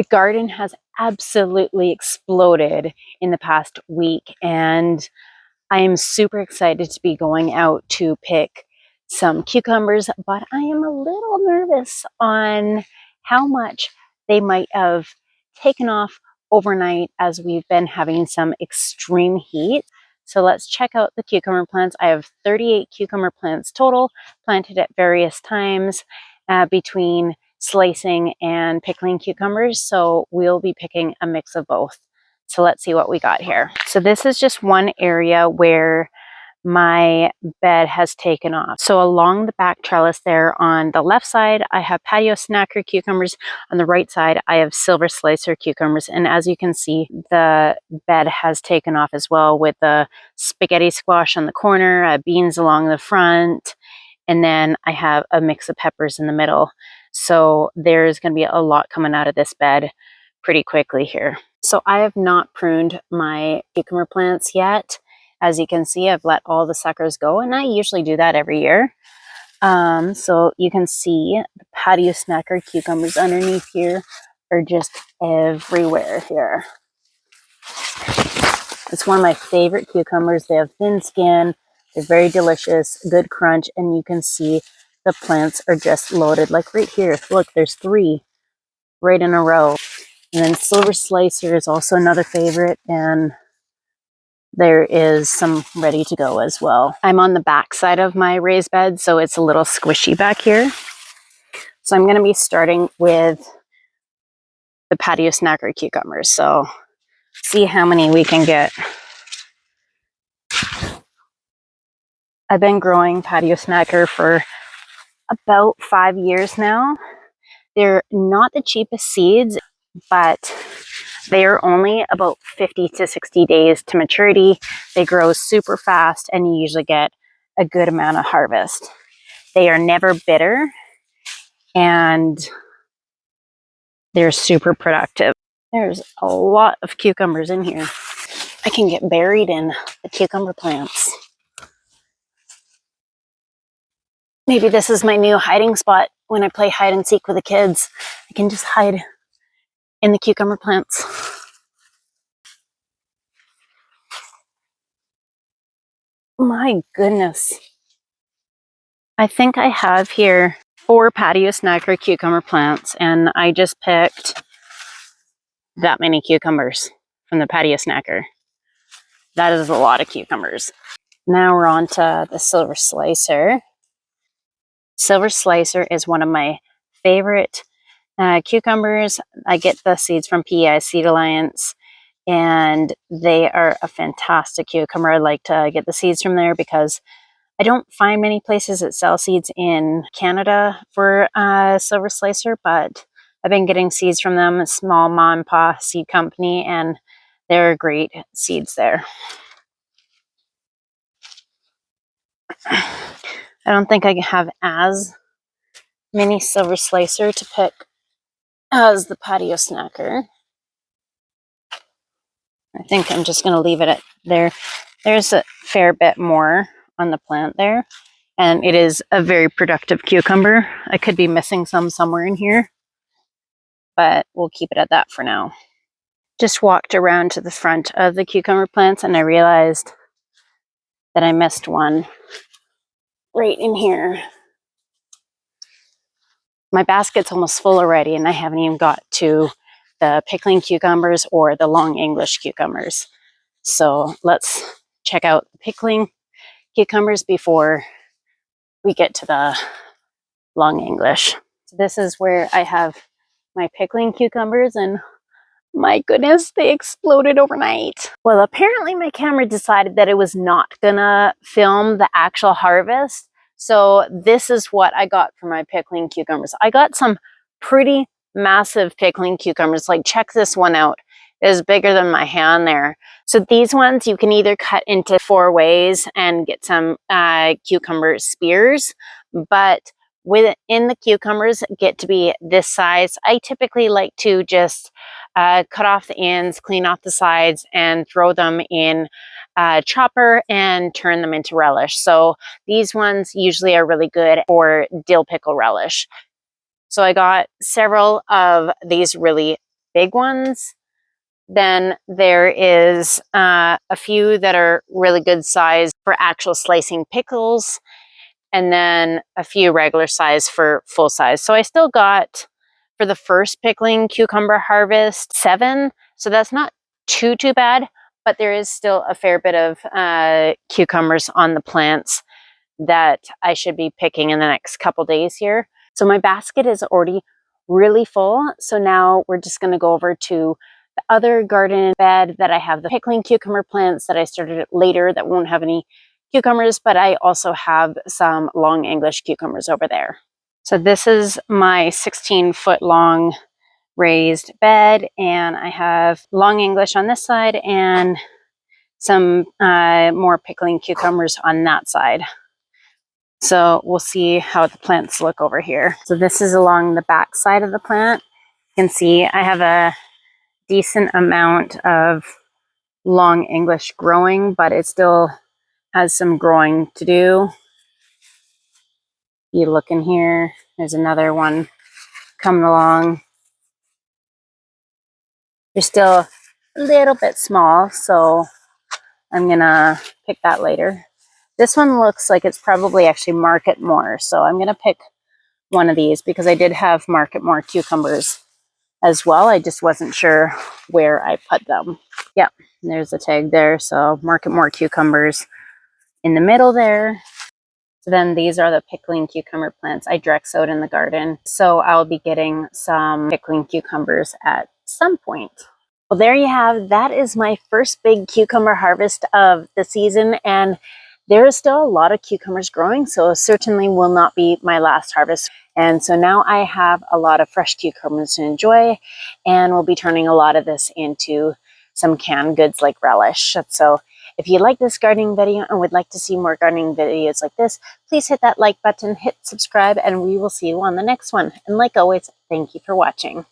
The garden has absolutely exploded in the past week, and I am super excited to be going out to pick some cucumbers, but I am a little nervous on how much they might have taken off overnight as we've been having some extreme heat. So let's check out the cucumber plants. I have 38 cucumber plants total, planted at various times between slicing and pickling cucumbers. So we'll be picking a mix of both. So let's see what we got here. So this is just one area where my bed has taken off. So along the back trellis there on the left side, I have Patio Snacker cucumbers. On the right side, I have Silver Slicer cucumbers. And as you can see, the bed has taken off as well with the spaghetti squash on the corner, beans along the front, and then I have a mix of peppers in the middle. So there's going to be a lot coming out of this bed pretty quickly here. So I have not pruned my cucumber plants yet. As you can see, I've let all the suckers go, and I usually do that every year. So you can see the Patio Snacker cucumbers underneath here are just everywhere here. It's one of my favorite cucumbers. They have thin skin, they're very delicious, good crunch, and you can see the plants are just loaded. Like right here, look, there's 3 right in a row. And then Silver Slicer is also another favorite, and there is some ready to go as well. I'm on the back side of my raised bed, so it's a little squishy back here. So I'm going to be starting with the Patio Snacker cucumbers. So see how many we can get. I've been growing Patio Snacker for about 5 years now. They're not the cheapest seeds, but they are only about 50 to 60 days to maturity. They grow super fast, and you usually get a good amount of harvest. They are never bitter, and they're super productive. There's a lot of cucumbers in here. I can get buried in the cucumber plants. Maybe this is my new hiding spot when I play hide and seek with the kids. I can just hide in the cucumber plants. My goodness. I think I have here 4 Patio Snacker cucumber plants, and I just picked that many cucumbers from the Patio Snacker. That is a lot of cucumbers. Now we're on to the Silver Slicer. Silver Slicer is one of my favorite cucumbers. I get the seeds from PEI Seed Alliance, and they are a fantastic cucumber. I like to get the seeds from there because I don't find many places that sell seeds in Canada for Silver Slicer, but I've been getting seeds from them, a small mom and pop seed company, and they're great seeds there. I don't think I have as many Silver Slicer to pick as the Patio Snacker. I think I'm just going to leave it at there. There's a fair bit more on the plant there, and it is a very productive cucumber. I could be missing some somewhere in here, but we'll keep it at that for now. Just walked around to the front of the cucumber plants, and I realized that I missed one right in here. My basket's almost full already, and I haven't even got to the pickling cucumbers or the long English cucumbers. So let's check out the pickling cucumbers before we get to the long English. So this is where I have my pickling cucumbers, and my goodness, they exploded overnight. Well, apparently my camera decided that it was not gonna film the actual harvest. So this is what I got for my pickling cucumbers. I got some pretty massive pickling cucumbers. Like, check this one out. It is bigger than my hand there. So these ones you can either cut into 4 ways and get some cucumber spears, but within the cucumbers get to be this size. I typically like to just cut off the ends, clean off the sides, and throw them in a chopper and turn them into relish. So these ones usually are really good for dill pickle relish. So I got several of these really big ones. Then there is a few that are really good size for actual slicing pickles, and then a few regular size for full size. So I still got, for the first pickling cucumber harvest, 7. So that's not too bad, but there is still a fair bit of cucumbers on the plants that I should be picking in the next couple days here. So my basket is already really full. So now we're just going to go over to the other garden bed that I have the pickling cucumber plants that I started later that won't have any cucumbers, but I also have some long English cucumbers over there. So this is my 16-foot long raised bed, and I have long English on this side and some more pickling cucumbers on that side. So we'll see how the plants look over here. So this is along the back side of the plant. You can see I have a decent amount of long English growing, but it still has some growing to do. You look in here, there's another one coming along. They're still a little bit small, so I'm gonna pick that later. This one looks like it's probably actually Marketmore, so I'm gonna pick one of these because I did have Marketmore cucumbers as well. I just wasn't sure where I put them. Yeah, there's a tag there. So Marketmore cucumbers in the middle there. So then these are the pickling cucumber plants I direct sowed in the garden. So I'll be getting some pickling cucumbers at some point. Well, there you have, that is my first big cucumber harvest of the season, and there is still a lot of cucumbers growing, so certainly will not be my last harvest. And so now I have a lot of fresh cucumbers to enjoy, and we'll be turning a lot of this into some canned goods like relish. So if you like this gardening video and would like to see more gardening videos like this, please hit that like button, hit subscribe, and we will see you on the next one. And like always, thank you for watching.